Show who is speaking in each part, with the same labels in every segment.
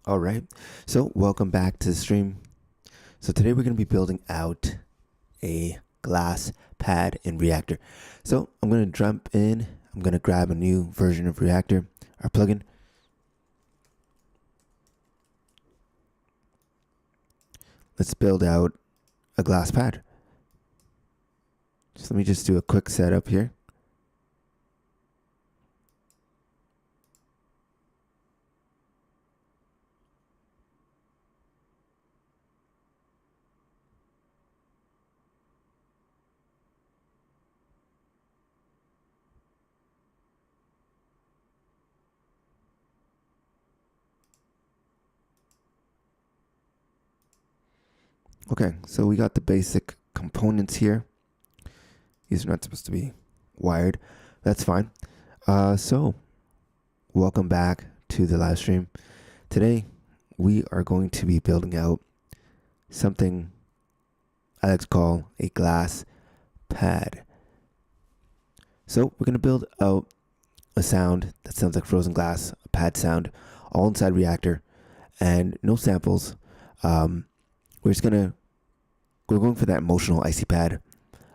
Speaker 1: All right. So, welcome back to the stream. So, today we're going to be building out a glass pad in Reactor. So, I'm going to jump in. I'm going to grab a new version of Reactor, our plugin. Let's build out a glass pad. So, let me just do a quick setup here. Okay, so we got the basic components here. These are not supposed to be wired. That's fine. So, welcome back to the live stream. Today, we are going to be building out something I like to call a glass pad. So, we're going to build out a sound that sounds like frozen glass, a pad sound, all inside Reactor, and no samples. We're going for that emotional icy pad,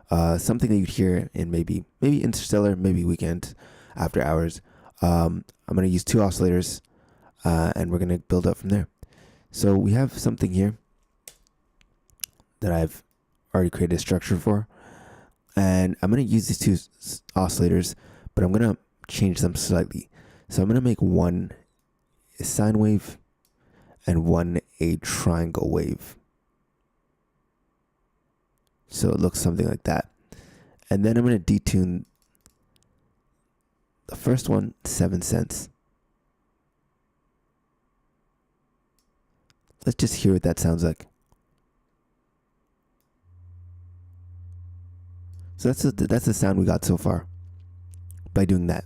Speaker 1: something that you'd hear in maybe Interstellar, maybe Weekend, After Hours. I'm gonna use two oscillators, and we're gonna build up from there. So we have something here that I've already created a structure for, and I'm gonna use these two oscillators, but I'm gonna change them slightly. So I'm gonna make one a sine wave and one a triangle wave. So it looks something like that. And then I'm going to detune the first one 7 cents. Let's just hear what that sounds like. So that's the sound we got so far by doing that.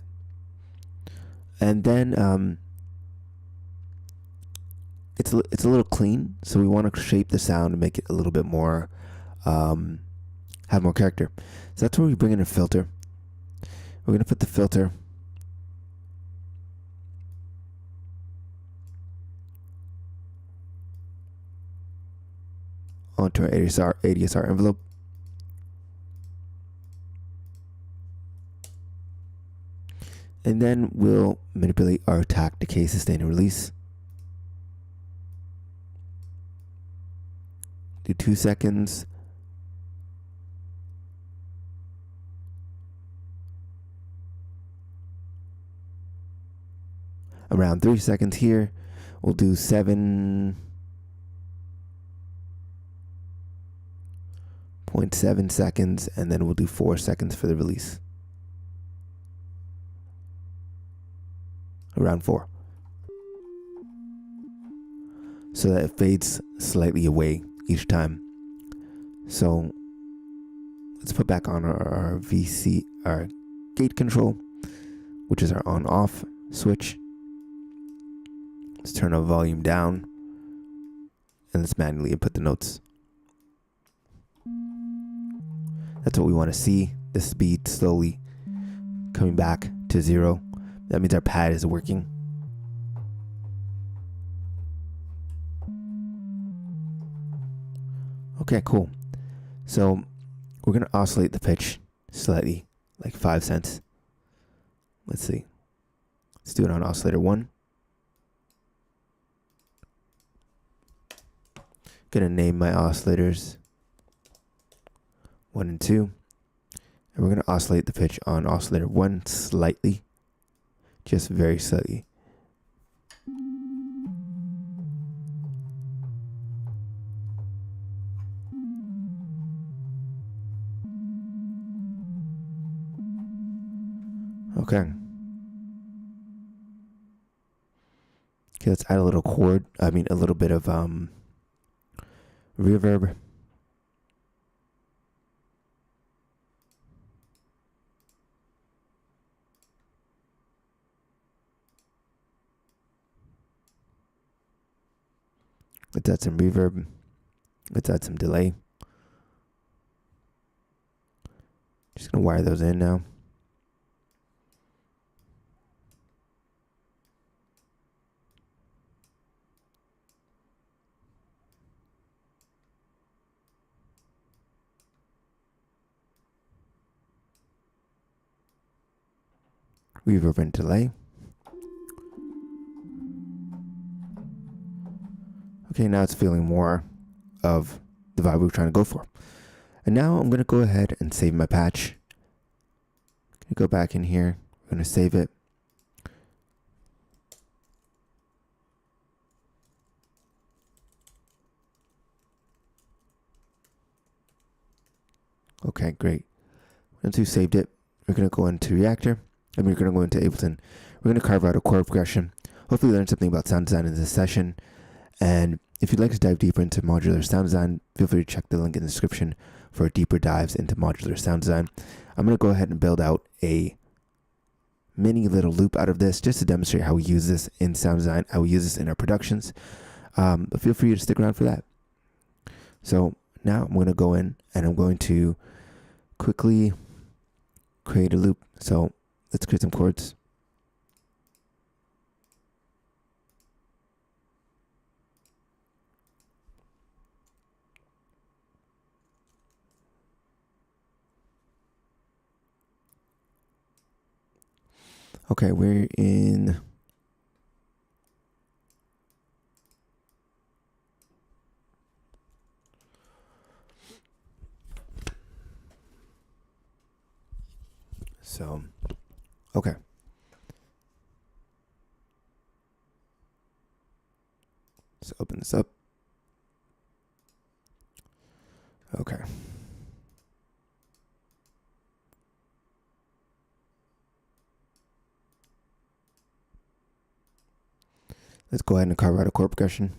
Speaker 1: And then it's a little clean, so we want to shape the sound and make it a little bit more have more character. So that's where we bring in a filter. We're going to put the filter onto our ADSR envelope. And then we'll manipulate our attack, decay, sustain, and release. Do 2 seconds. Around 3 seconds here. We'll do 7.7 seconds, and then we'll do 4 seconds for the release. Around 4. So that it fades slightly away each time. So let's put back on our VC, our gate control, which is our on off switch. Let's turn our volume down, and let's manually input the notes. That's what we want to see. The speed slowly coming back to 0. That means our pad is working. Okay, cool. So we're going to oscillate the pitch slightly, like 5 cents. Let's see. Let's do it on oscillator 1. Gonna name my oscillators 1 and 2. And we're gonna oscillate the pitch on oscillator 1 slightly. Just very slightly. Okay. Okay, let's add a little a little bit of reverb. Let's add some reverb. Let's add some delay. Just gonna wire those in now. reverb and delay. Okay, now it's feeling more of the vibe we're trying to go for. And now I'm going to go ahead and save my patch. I'm going to go back in here. I'm going to save it. Okay, great. Once we've saved it, we're going to go into Reactor, and we're going to go into Ableton. We're going to carve out a chord progression. Hopefully learn something about sound design in this session. And if you'd like to dive deeper into modular sound design, feel free to check the link in the description for deeper dives into modular sound design. I'm going to go ahead and build out a mini little loop out of this just to demonstrate how we use this in sound design, how we use this in our productions. But feel free to stick around for that. So now I'm going to go in and I'm going to quickly create a loop. So let's create some chords. Okay, we're in okay. Let's open this up. Okay. Let's go ahead and carve out a chord progression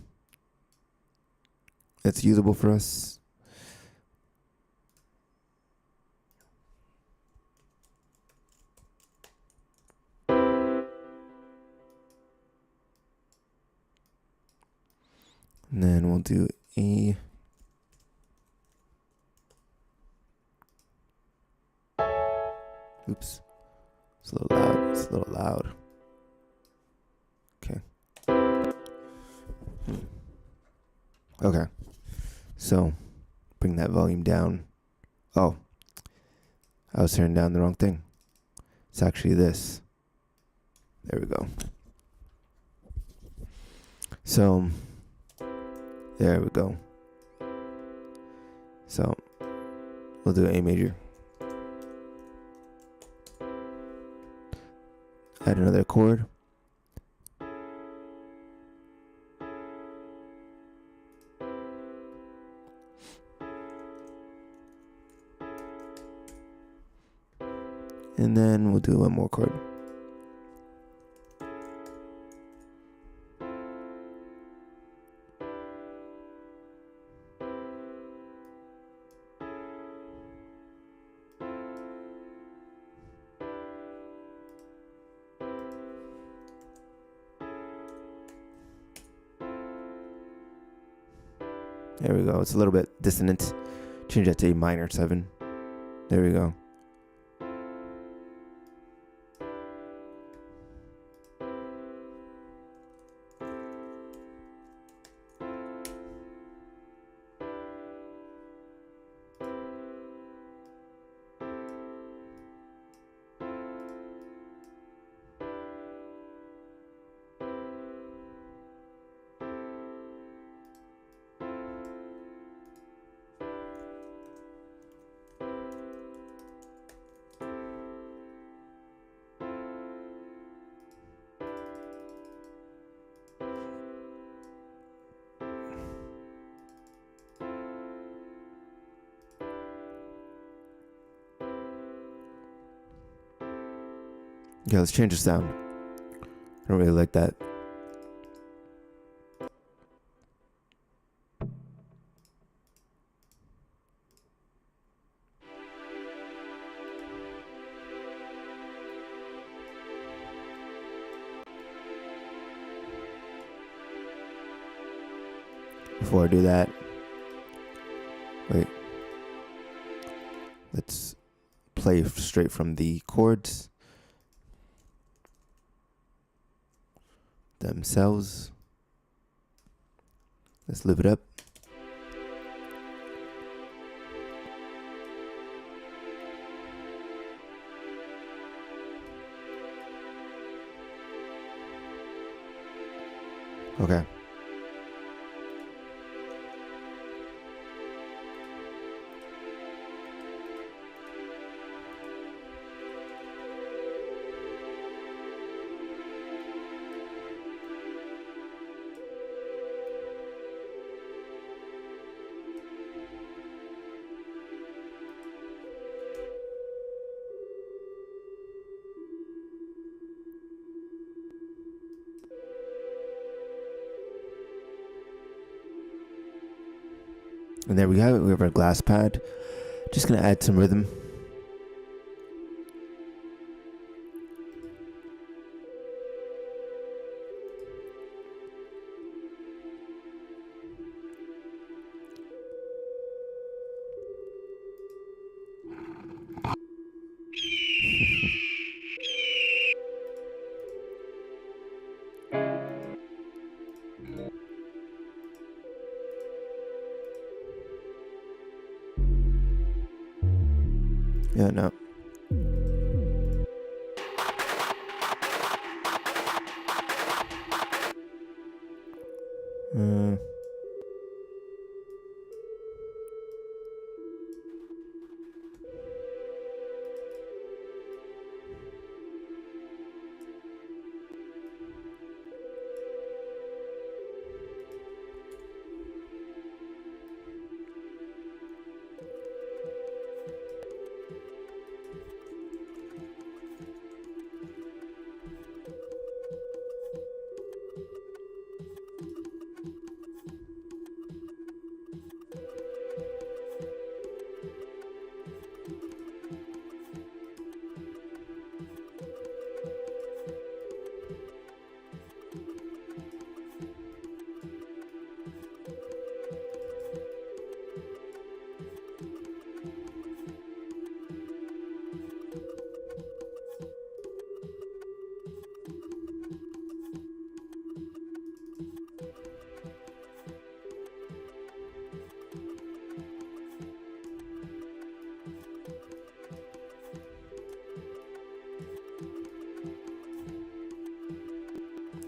Speaker 1: that's usable for us. And then we'll do A. Oops. It's a little loud. It's a little loud. Okay. Okay. So, bring that volume down. Oh. I was turning down the wrong thing. It's actually this. There we go. So, there we go. So, we'll do A major. Add another chord. And then we'll do one more chord. There we go. It's a little bit dissonant. Change that to A minor 7. There we go. Okay, let's change the sound. I don't really like that. Before I do that, wait. Let's play straight from the chords themselves. Let's live it up. Okay. And there we have it. We have our glass pad. Just gonna add some rhythm. Yeah, no. Mm.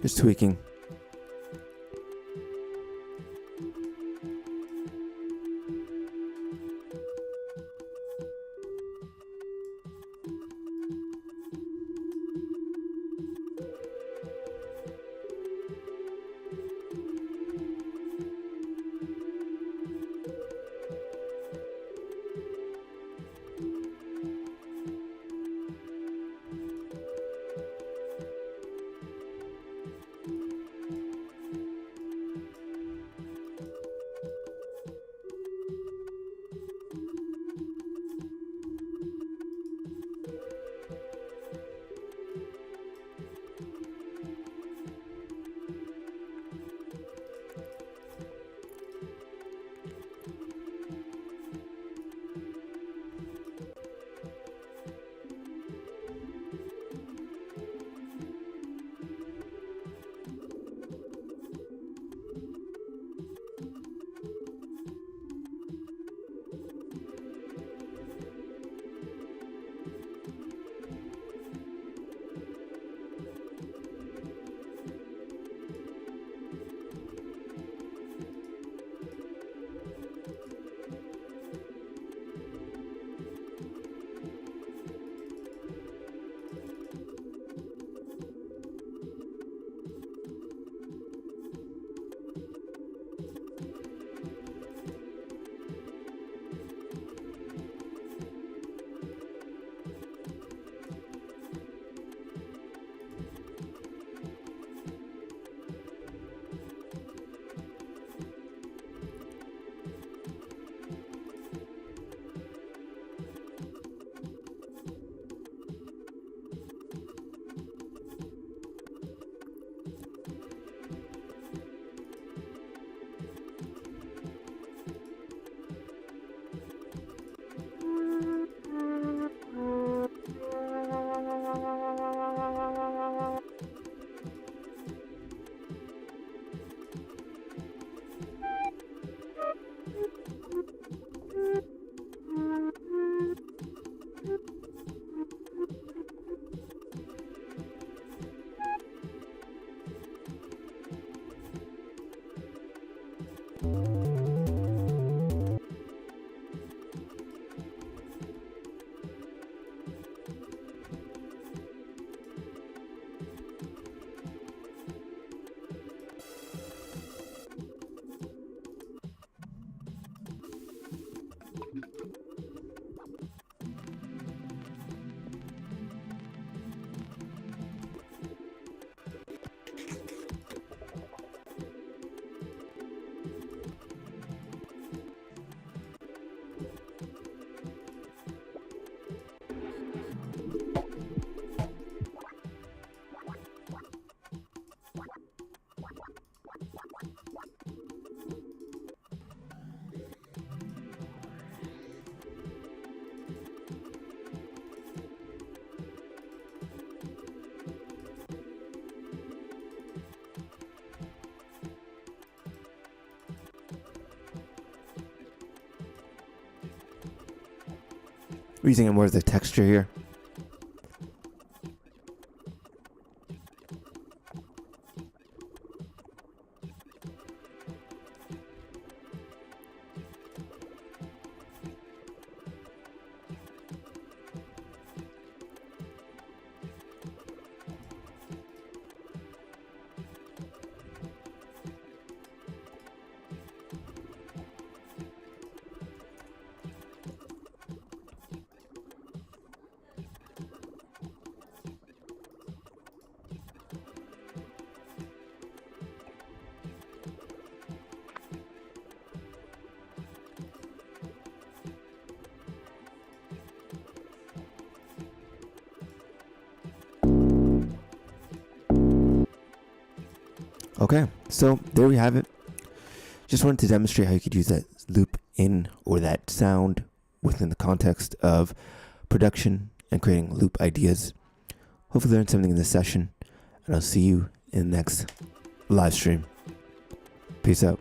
Speaker 1: Just tweaking. We're using it more as a texture here. Okay, so there we have it. Just wanted to demonstrate how you could use that loop in or that sound within the context of production and creating loop ideas. Hopefully learn something in this session, and I'll see you in the next live stream. Peace out.